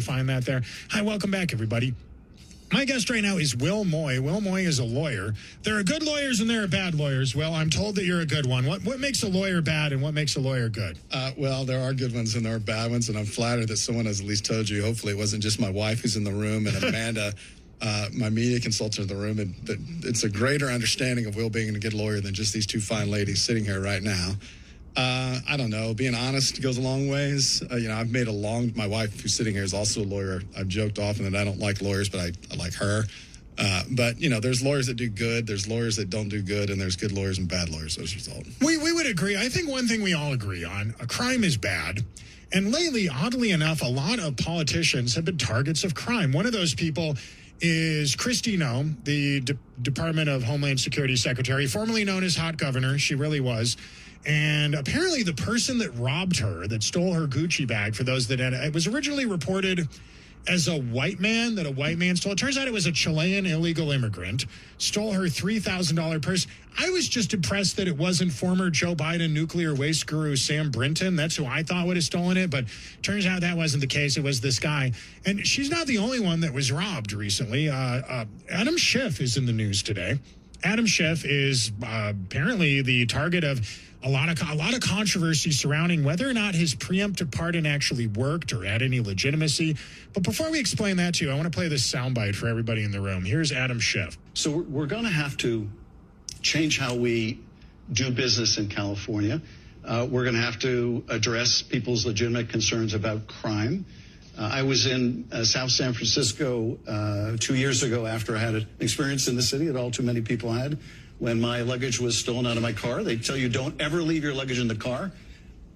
Find that there. Hi, welcome back, everybody. My guest right now is Will Moye. Will Moye is a lawyer. There are good lawyers and there are bad lawyers. Well, I'm told that you're a good one. What makes a lawyer bad and what makes a lawyer good? Well, there are good ones and there are bad ones, and I'm flattered that someone has at least told you. Hopefully it wasn't just my wife who's in the room and Amanda, my media consultant in the room. And it's a greater understanding of Will being a good lawyer than just these two fine ladies sitting here right now. I don't know. Being honest goes a long ways. I've made my wife who's sitting here is also a lawyer. I've joked often that I don't like lawyers, but I like her. But there's lawyers that do good. There's lawyers that don't do good. And there's good lawyers and bad lawyers as a result. We would agree. I think one thing we all agree on, a crime is bad. And lately, oddly enough, a lot of politicians have been targets of crime. One of those people is Kristi Noem, the Department of Homeland Security Secretary, formerly known as Hot Governor. She really was. And apparently the person that robbed her, that stole her Gucci bag, for those that had it was originally reported as a white man, that a white man stole. It turns out it was a Chilean illegal immigrant, stole her $3,000 purse. I was just impressed that it wasn't former Joe Biden nuclear waste guru Sam Brinton. That's who I thought would have stolen it, but turns out that wasn't the case. It was this guy. And she's not the only one that was robbed recently. Adam Schiff is in the news today. Adam Schiff is apparently the target of a lot of controversy surrounding whether or not his preemptive pardon actually worked or had any legitimacy. But before we explain that to you, I want to play this soundbite for everybody in the room. Here's Adam Schiff. So we're going to have to change how we do business in California. We're going to have to address people's legitimate concerns about crime. I was in South San Francisco 2 years ago after I had an experience in the city that all too many people had. When my luggage was stolen out of my car, they tell you don't ever leave your luggage in the car.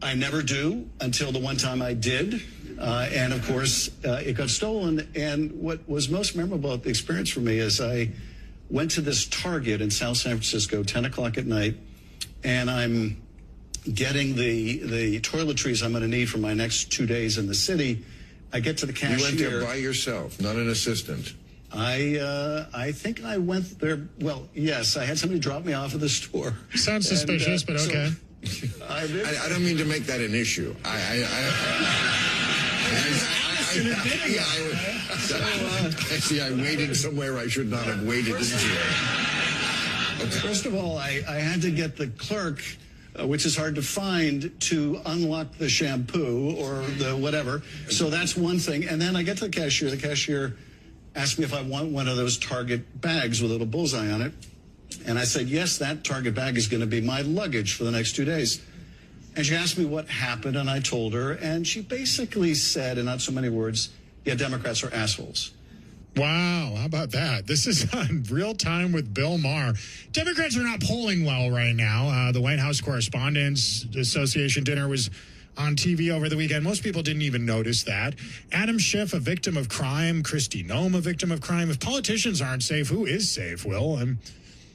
I never do until the one time I did. And of course, it got stolen. And what was most memorable about the experience for me is I went to this Target in South San Francisco, 10 o'clock at night, and I'm getting the toiletries I'm going to need for my next 2 days in the city. I get to the cashier. You went there by yourself, not an assistant. I think I went there. Well, yes, I had somebody drop me off at the store. Sounds suspicious, but okay. So I don't mean to make that an issue. See, I waited somewhere I should not have waited. First of all, I had to get the clerk, which is hard to find, to unlock the shampoo or the whatever. So that's one thing. And then I get to the cashier. The cashier asked me if I want one of those Target bags with a little bullseye on it. And I said, yes, that Target bag is going to be my luggage for the next 2 days. And she asked me what happened, and I told her. And she basically said, in not so many words, yeah, Democrats are assholes. Wow, how about that? This is on Real Time with Bill Maher. Democrats are not polling well right now. The White House Correspondents Association dinner was on TV over the weekend. Most people didn't even notice that. Adam Schiff, a victim of crime. Kristi Noem, a victim of crime. If politicians aren't safe, who is safe, Will?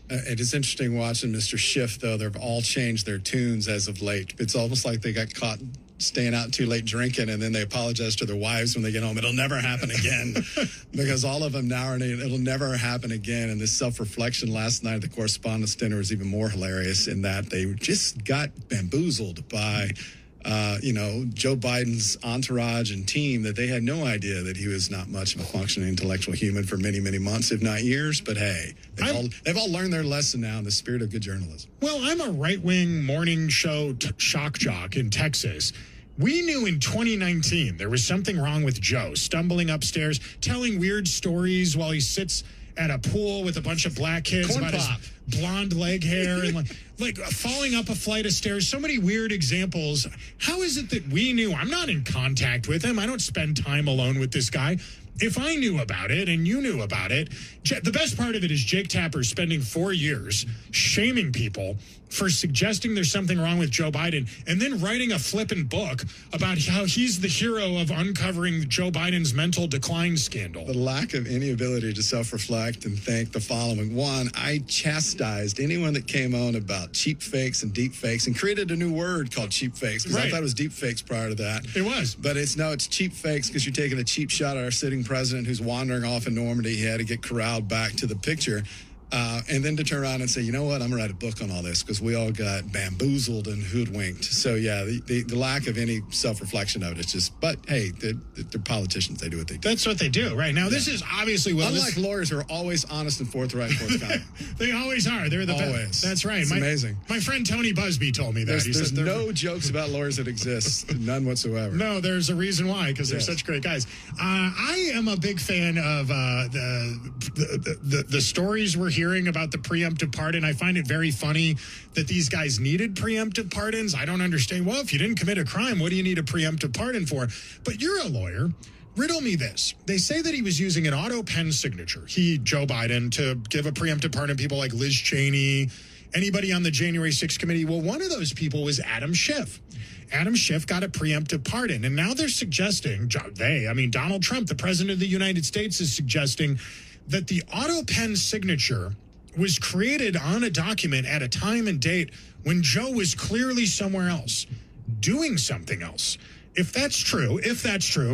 It is interesting watching Mr. Schiff, though. They've all changed their tunes as of late. It's almost like they got caught staying out too late drinking, and then they apologize to their wives when they get home. It'll never happen again. Because all of them now it'll never happen again. And this self-reflection last night at the Correspondents' Dinner was even more hilarious in that they just got bamboozled by Joe Biden's entourage and team, that they had no idea that he was not much of a functioning intellectual human for many, many months, if not years. But hey, they've all learned their lesson now in the spirit of good journalism. Well, I'm a right-wing morning show shock jock in Texas. We knew in 2019 there was something wrong with Joe, stumbling upstairs, telling weird stories while he sits at a pool with a bunch of black kids about his blonde leg hair and like falling up a flight of stairs. So many weird examples. How is it that we knew? I'm not in contact with him. I don't spend time alone with this guy. If I knew about it and you knew about it, the best part of it is Jake Tapper spending 4 years shaming people for suggesting there's something wrong with Joe Biden and then writing a flippant book about how he's the hero of uncovering Joe Biden's mental decline scandal. The lack of any ability to self-reflect and think the following. One, I chastised anyone that came on about cheap fakes and deep fakes and created a new word called cheap fakes, because I thought it was deep fakes prior to that. It was. But it's cheap fakes because you're taking a cheap shot at our sitting president who's wandering off in Normandy. He had to get corralled back to the picture. And then to turn around and say, you know what, I'm going to write a book on all this because we all got bamboozled and hoodwinked. So, yeah, the lack of any self-reflection of it is just, but, hey, they're politicians. They do what they do. That's what they do, right? Now, this is obviously... Unlike lawyers who are always honest and forthright. They always are. They're the best. That's right. It's amazing. My friend Tony Busby told me that. There's no jokes about lawyers that exist. None whatsoever. No, there's a reason why, because they're such great guys. I am a big fan of the stories we're hearing about the preemptive pardon. I find it very funny that these guys needed preemptive pardons. I don't understand. Well, if you didn't commit a crime, what do you need a preemptive pardon for? But you're a lawyer. Riddle me this. They say that he was using an auto pen signature, Joe Biden, to give a preemptive pardon to people like Liz Cheney, anybody on the January 6th committee. Well, one of those people was Adam Schiff. Adam Schiff got a preemptive pardon. And now they're suggesting, Donald Trump, the president of the United States, is suggesting that the auto pen signature was created on a document at a time and date when Joe was clearly somewhere else, doing something else. If that's true,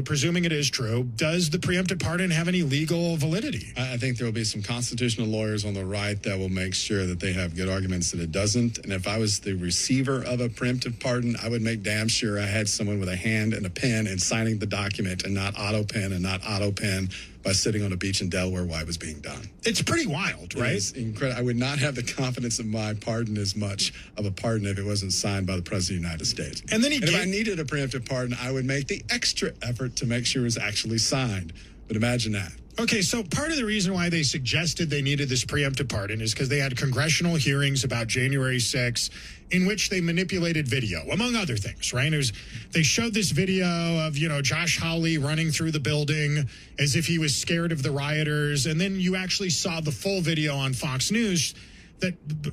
presuming it is true, does the preemptive pardon have any legal validity? I think there will be some constitutional lawyers on the right that will make sure that they have good arguments that it doesn't. And if I was the receiver of a preemptive pardon, I would make damn sure I had someone with a hand and a pen and signing the document and not auto pen by sitting on a beach in Delaware while it was being done. It's pretty wild, right? It's incredible. I would not have the confidence in my pardon as much of a pardon if it wasn't signed by the President of the United States. And then if I needed a preemptive pardon, I would make the extra effort to make sure it was actually signed. But imagine that. Okay, so part of the reason why they suggested they needed this preemptive pardon is because they had congressional hearings about January 6th in which they manipulated video, among other things, right? They showed this video of, Josh Hawley running through the building as if he was scared of the rioters. And then you actually saw the full video on Fox News that the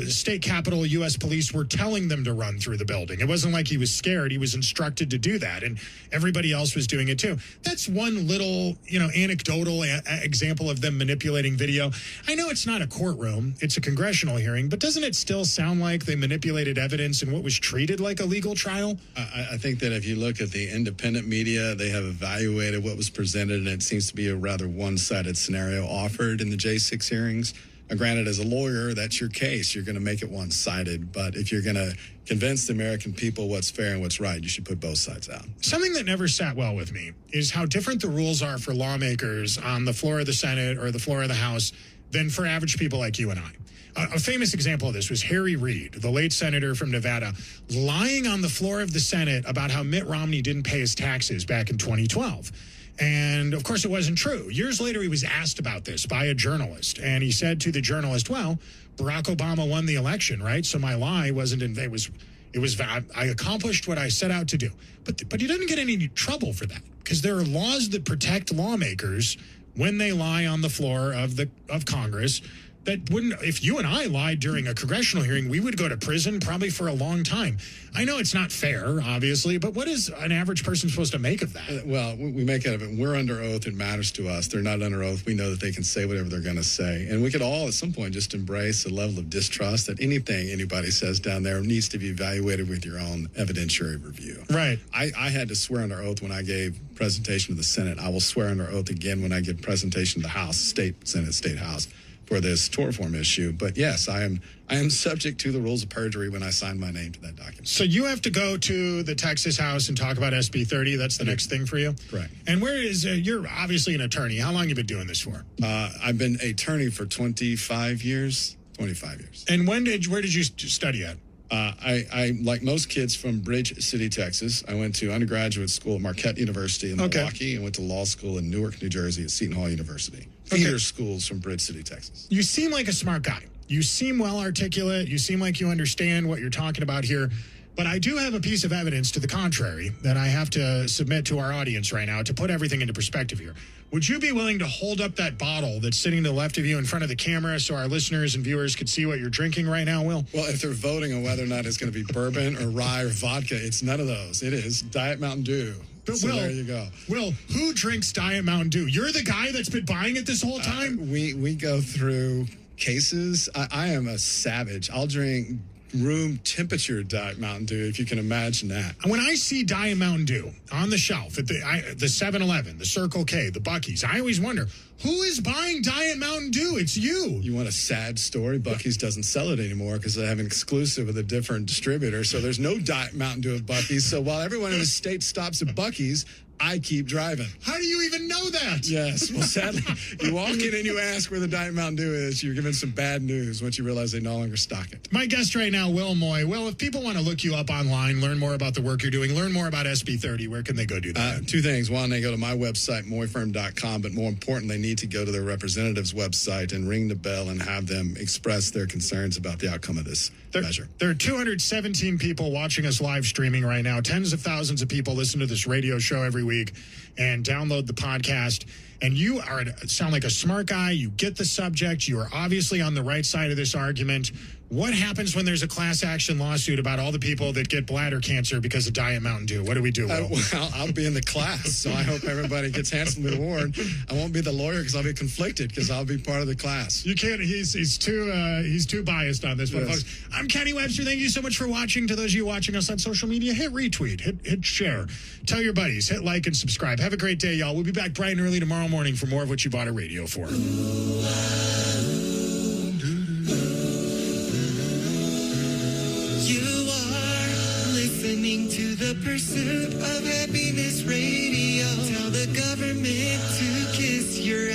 state capitol U.S. police were telling them to run through the building. It wasn't like he was scared. He was instructed to do that, and everybody else was doing it too. That's one little, anecdotal example of them manipulating video. I know it's not a courtroom. It's a congressional hearing, but doesn't it still sound like they manipulated evidence in what was treated like a legal trial? I think that if you look at the independent media, they have evaluated what was presented, and it seems to be a rather one-sided scenario offered in the J6 hearings. Granted, as a lawyer, that's your case. You're going to make it one-sided. But if you're going to convince the American people what's fair and what's right, you should put both sides out. Something that never sat well with me is how different the rules are for lawmakers on the floor of the Senate or the floor of the House than for average people like you and I. A famous example of this was Harry Reid, the late senator from Nevada, lying on the floor of the Senate about how Mitt Romney didn't pay his taxes back in 2012. And, of course, it wasn't true. Years later, he was asked about this by a journalist. And he said to the journalist, well, Barack Obama won the election, right? So my lie wasn't in vain. I accomplished what I set out to do. But he didn't get any trouble for that because there are laws that protect lawmakers when they lie on the floor of Congress. That wouldn't, if you and I lied during a congressional hearing, we would go to prison probably for a long time. I know it's not fair, obviously, but what is an average person supposed to make of that? Well, we make out of it. We're under oath. It matters to us. They're not under oath. We know that they can say whatever they're going to say. And we could all at some point just embrace a level of distrust that anything anybody says down there needs to be evaluated with your own evidentiary review. Right. I had to swear under oath when I gave presentation to the Senate. I will swear under oath again when I give presentation to the House, State House, for this tort reform issue. But yes, I am subject to the rules of perjury when I sign my name to that document. So you have to go to the Texas House and talk about SB 30. That's the next thing for you? Correct. And where is, you're obviously an attorney. How long have you been doing this for? I've been an attorney for 25 years. And where did you study at? I, like most kids from Bridge City, Texas, I went to undergraduate school at Marquette University in Milwaukee and went to law school in Newark, New Jersey at Seton Hall University. Theater schools from Bridge City, Texas. You seem like a smart guy. You seem well articulate. You seem like you understand what you're talking about here. But I do have a piece of evidence to the contrary that I have to submit to our audience right now to put everything into perspective here. Would you be willing to hold up that bottle that's sitting to the left of you in front of the camera so our listeners and viewers could see what you're drinking right now, Will? Well, if they're voting on whether or not it's going to be bourbon or rye or vodka, it's none of those. It is Diet Mountain Dew. But so Will, there you go. Will, who drinks Diet Mountain Dew? You're the guy that's been buying it this whole time? We go through cases. I am a savage. I'll drink room temperature Diet Mountain Dew, if you can imagine that. When I see Diet Mountain Dew on the shelf at the 7-Eleven, the Circle K, the Buc-ee's, I always wonder, who is buying Diet Mountain Dew? It's you. You want a sad story? Buc-ee's doesn't sell it anymore because they have an exclusive with a different distributor. So there's no Diet Mountain Dew at Buc-ee's. So while everyone in the state stops at Buc-ee's, I keep driving. How do you even know that? Yes. Well, sadly, you walk in and you ask where the Diet Mountain Dew is, you're given some bad news once you realize they no longer stock it. My guest right now, Will Moye. Will, if people want to look you up online, learn more about the work you're doing, learn more about SB30, where can they go do that? Two things. One, they go to my website, moyefirm.com, but more important, they need to go to their representative's website and ring the bell and have them express their concerns about the outcome of this measure. There are 217 people watching us live streaming right now. Tens of thousands of people listen to this radio show every week and download the podcast. And you sound like a smart guy. You get the subject. You are obviously on the right side of this argument. What happens when there's a class action lawsuit about all the people that get bladder cancer because of Diet Mountain Dew? What do we do, Will? Well, I'll be in the class, so I hope everybody gets handsomely warned. I won't be the lawyer because I'll be conflicted because I'll be part of the class. You can't. He's too biased on this one, Yes. folks. I'm Kenny Webster. Thank you so much for watching. To those of you watching us on social media, hit retweet, hit share, tell your buddies, hit like and subscribe. Have a great day, y'all. We'll be back bright and early tomorrow morning for more of what you bought a radio for. You are listening to the Pursuit of Happiness Radio. Tell the government to kiss your